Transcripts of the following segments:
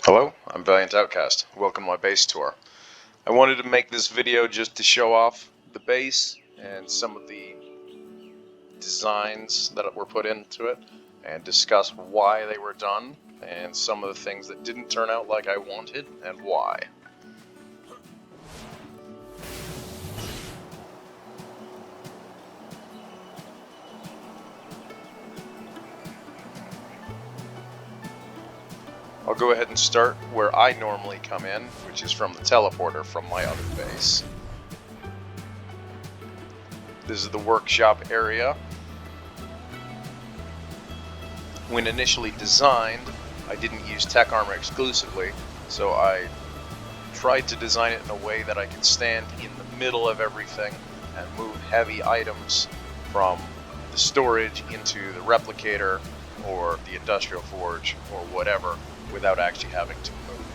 Hello, I'm Valiant Outcast. Welcome to my base tour. I wanted to make this video just to show off the base and some of the designs that were put into it and discuss why they were done and some of the things that didn't turn out like I wanted and why. I'll go ahead and start where I normally come in, which is from the teleporter from my other base. This is the workshop area. When initially designed, I didn't use tech armor exclusively, so I tried to design it in a way that I could stand in the middle of everything and move heavy items from the storage into the replicator or the industrial forge or whatever without actually having to move.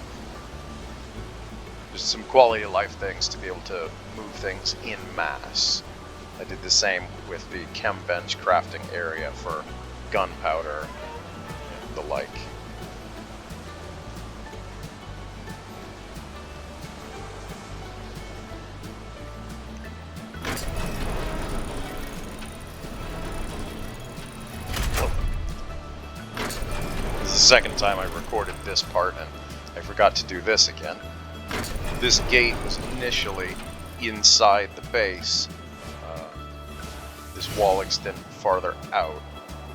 There's some quality of life things to be able to move things in mass. I did the same with the chem bench crafting area for gunpowder and the like. This is the second time I've recorded this part and I forgot to do this again. This gate was initially inside the base. This wall extended farther out.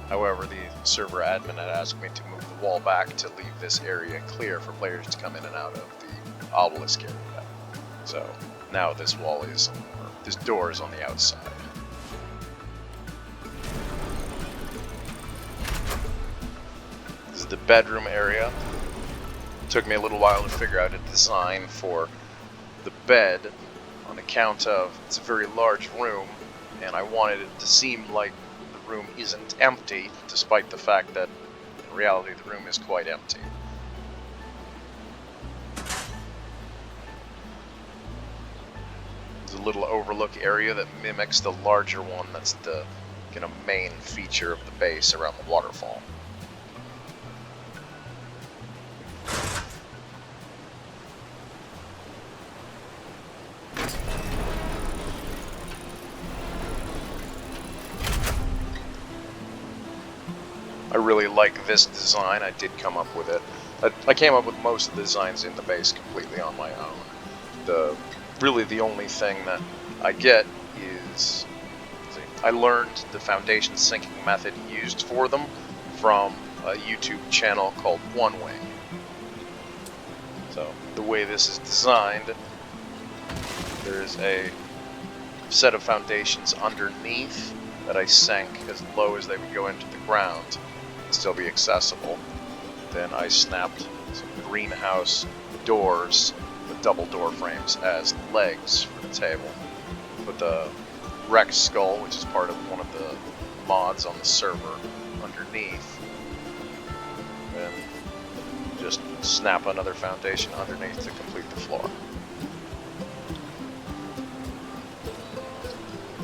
However, the server admin had asked me to move the wall back to leave this area clear for players to come in and out of the Obelisk area. So now this door is on the outside. This is the bedroom area. It took me a little while to figure out a design for the bed on account of it's a very large room and I wanted it to seem like the room isn't empty, despite the fact that in reality the room is quite empty. There's a little overlook area that mimics the larger one that's the main feature of the base around the waterfall. I really like this design. I did come up with it. I came up with most of the designs in the base completely on my own. Really the only thing that I get is I learned the foundation syncing method used for them from a YouTube channel called One Way. So the way this is designed, there's a set of foundations underneath that I sank as low as they would go into the ground and still be accessible. Then I snapped some greenhouse doors with double door frames as legs for the table. Put the wrecked skull, which is part of one of the mods on the server, underneath. Then just snap another foundation underneath to complete the floor.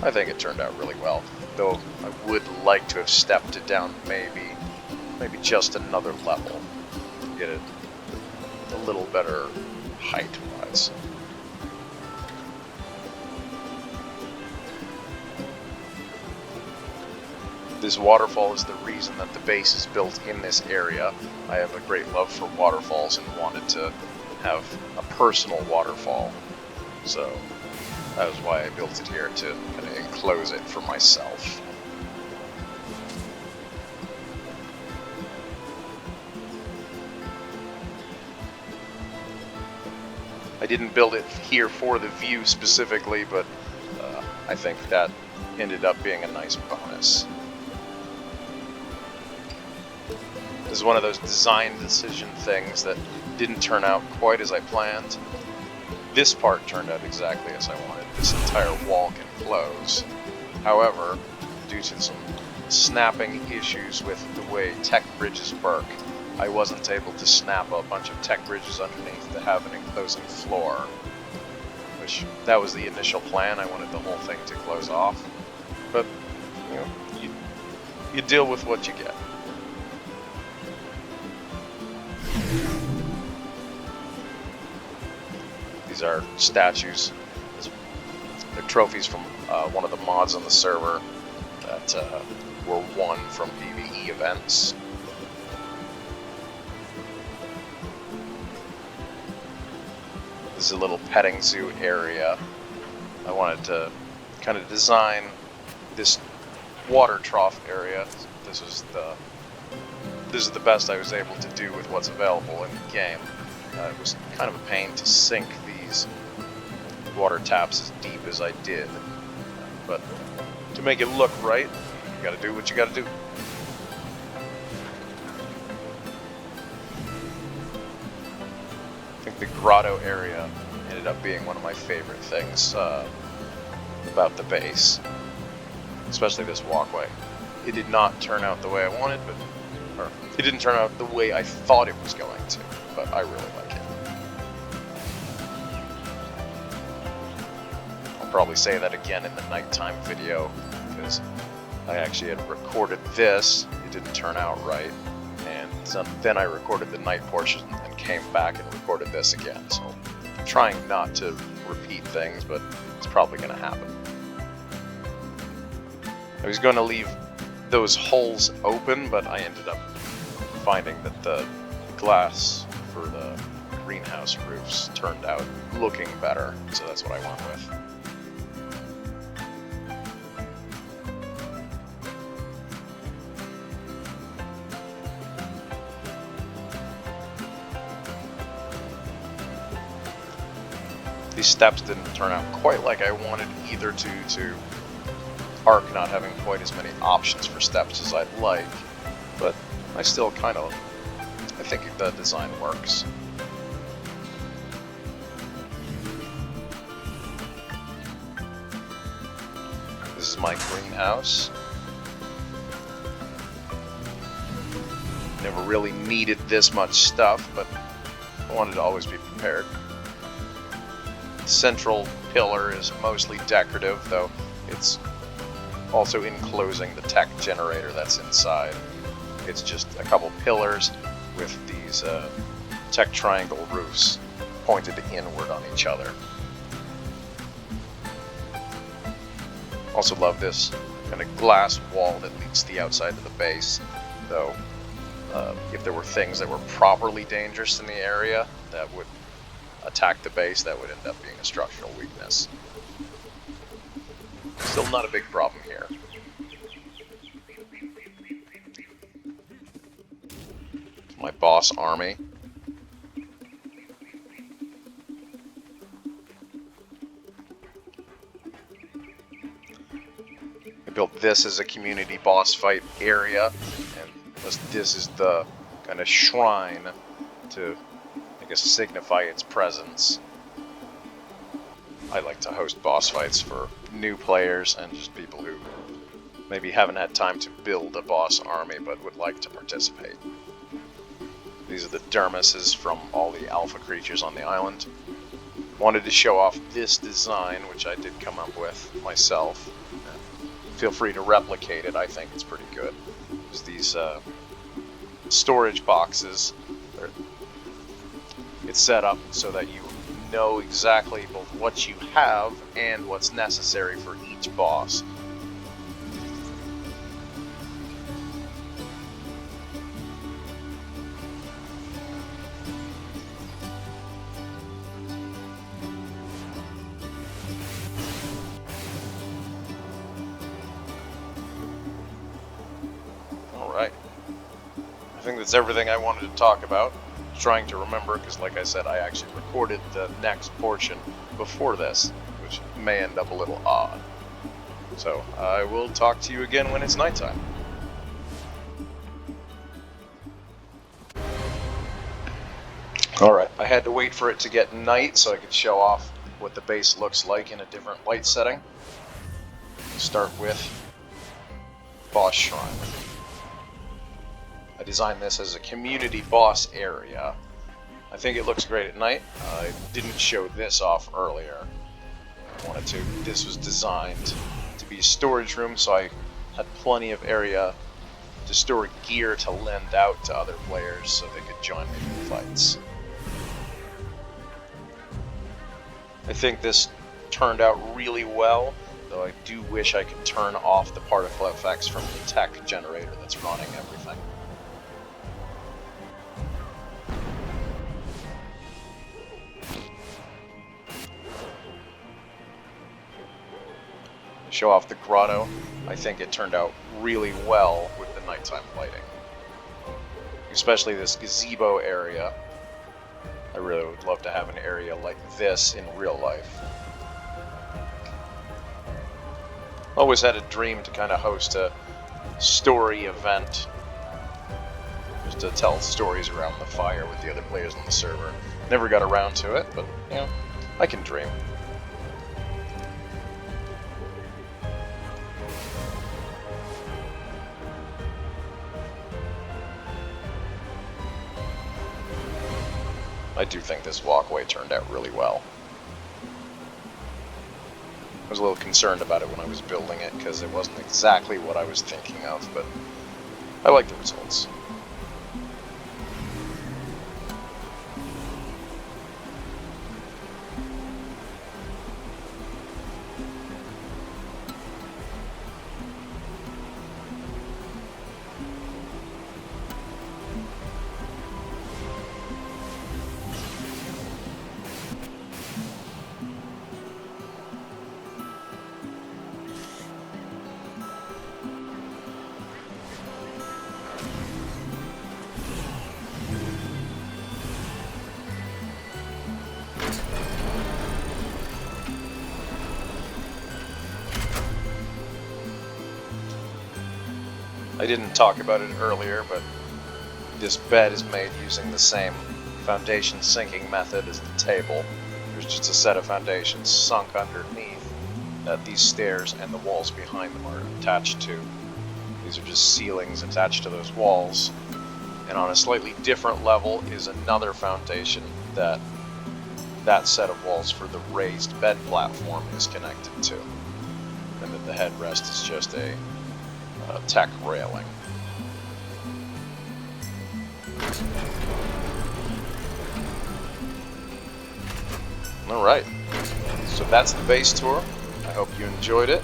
I think it turned out really well, though I would like to have stepped it down maybe just another level to get it a little better height-wise. This waterfall is the reason that the base is built in this area. I have a great love for waterfalls and wanted to have a personal waterfall, so that was why I built it here, to kind of enclose it for myself. I didn't build it here for the view specifically, but I think that ended up being a nice bonus. This is one of those design decision things that didn't turn out quite as I planned. This part turned out exactly as I wanted. This entire wall can close. However, due to some snapping issues with the way tech bridges work, I wasn't able to snap a bunch of tech bridges underneath to have an enclosing floor. Which, that was the initial plan. I wanted the whole thing to close off. But, you deal with what you get. These are statues. They're trophies from one of the mods on the server that were won from PvE events. This is a little petting zoo area. I wanted to kind of design this water trough area. This is the best I was able to do with what's available in the game. It was kind of a pain to sink these water taps as deep as I did, but to make it look right, you gotta do what you gotta do. I think the grotto area ended up being one of my favorite things about the base, especially this walkway. It did not turn out the way I wanted, or it didn't turn out the way I thought it was going to, but I really like it. I'll probably say that again in the nighttime video, because I actually had recorded this, it didn't turn out right, and so then I recorded the night portion and came back and recorded this again, so I'm trying not to repeat things, but it's probably going to happen. I was going to leave those holes open, but I ended up finding that the glass for the greenhouse roofs turned out looking better, so that's what I went with. These steps didn't turn out quite like I wanted either to Ark not having quite as many options for steps as I'd like, but I still I think the design works. This is my greenhouse. Never really needed this much stuff, but I wanted to always be prepared. The central pillar is mostly decorative, though it's also enclosing the tech generator that's inside. It's just a couple pillars with these tech triangle roofs pointed inward on each other. Also love this kind of glass wall that leads to the outside of the base, though if there were things that were properly dangerous in the area that would attack the base, that would end up being a structural weakness. Still not a big problem here. My boss army. I built this as a community boss fight area, and this is the kind of shrine to, I guess, signify its presence. I like to host boss fights for new players and just people who maybe haven't had time to build a boss army but would like to participate. These are the dermises from all the alpha creatures on the island. Wanted to show off this design, which I did come up with myself. Feel free to replicate it, I think it's pretty good. There's these storage boxes. It's set up so that you know exactly both what you have and what's necessary for each boss. Alright. I think that's everything I wanted to talk about. Trying to remember, because like I said, I actually recorded the next portion before this, which may end up a little odd. So I will talk to you again when it's nighttime. Alright, I had to wait for it to get night so I could show off what the base looks like in a different light setting. Start with Boss Shrine. I designed this as a community boss area. I think it looks great at night. I didn't show this off earlier. I wanted to. This was designed to be a storage room, so I had plenty of area to store gear to lend out to other players so they could join me in fights. I think this turned out really well, though I do wish I could turn off the particle effects from the tech generator that's running everything. To show off the grotto, I think it turned out really well with the nighttime lighting. Especially this gazebo area. I really would love to have an area like this in real life. Always had a dream to kind of host a story event, just to tell stories around the fire with the other players on the server. Never got around to it, but you know, I can dream. I do think this walkway turned out really well. I was a little concerned about it when I was building it because it wasn't exactly what I was thinking of, but I like the results. I didn't talk about it earlier, but this bed is made using the same foundation sinking method as the table. There's just a set of foundations sunk underneath that these stairs and the walls behind them are attached to. These are just ceilings attached to those walls. And on a slightly different level is another foundation that set of walls for the raised bed platform is connected to. And that the headrest is just a tech railing. Alright, so that's the base tour. I hope you enjoyed it.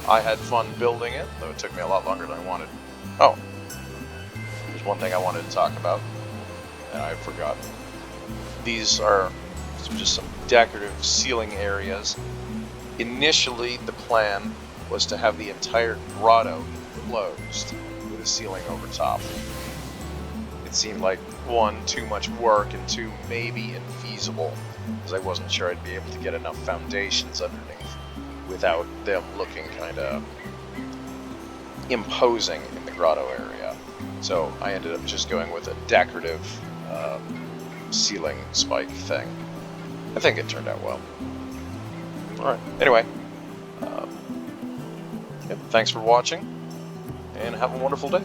I had fun building it, though it took me a lot longer than I wanted. Oh, there's one thing I wanted to talk about, and I forgot. These are just some decorative ceiling areas. Initially, the plan was to have the entire grotto enclosed with a ceiling over top. It seemed like, one, too much work, and two, maybe infeasible, because I wasn't sure I'd be able to get enough foundations underneath without them looking kind of imposing in the grotto area. So I ended up just going with a decorative ceiling spike thing. I think it turned out well. Alright, anyway. Thanks for watching, and have a wonderful day.